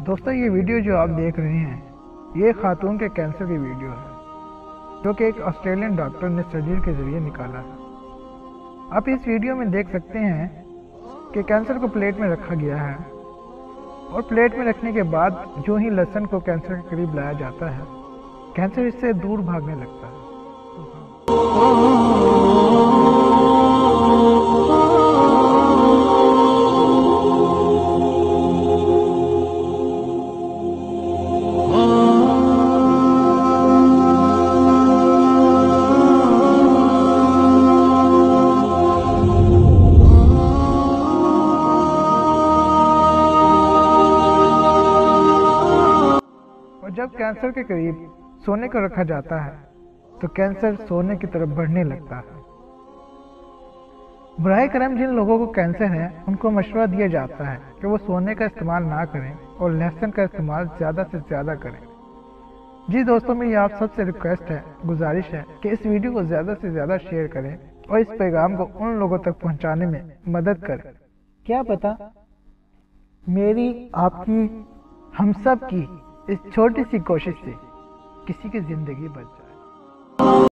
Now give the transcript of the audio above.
दोस्तों ये वीडियो जो आप देख रहे हैं ये खातून के कैंसर की वीडियो है जो कि एक ऑस्ट्रेलियन डॉक्टर ने सर्जरी के ज़रिए निकाला है। आप इस वीडियो में देख सकते हैं कि कैंसर को प्लेट में रखा गया है और प्लेट में रखने के बाद जो ही लहसुन को कैंसर के करीब लाया जाता है कैंसर इससे दूर भागने लगता है। जब कैंसर के करीब सोने को रखा जाता है तो कैंसर सोने की तरफ बढ़ने लगता है। बराए करम जिन लोगों को कैंसर है उनको मशवरा दिया जाता है कि वो सोने का इस्तेमाल ना करें और लहसुन का इस्तेमाल ज़्यादा से ज़्यादा करें। जी दोस्तों, मेरी आप सबसे रिक्वेस्ट है, गुजारिश है कि इस वीडियो को ज़्यादा से ज़्यादा शेयर करें और इस पैगाम को उन लोगों तक पहुँचाने में मदद करें। क्या पता मेरी, आपकी, हम सब की इस छोटी सी कोशिश से किसी की जिंदगी बच जाए।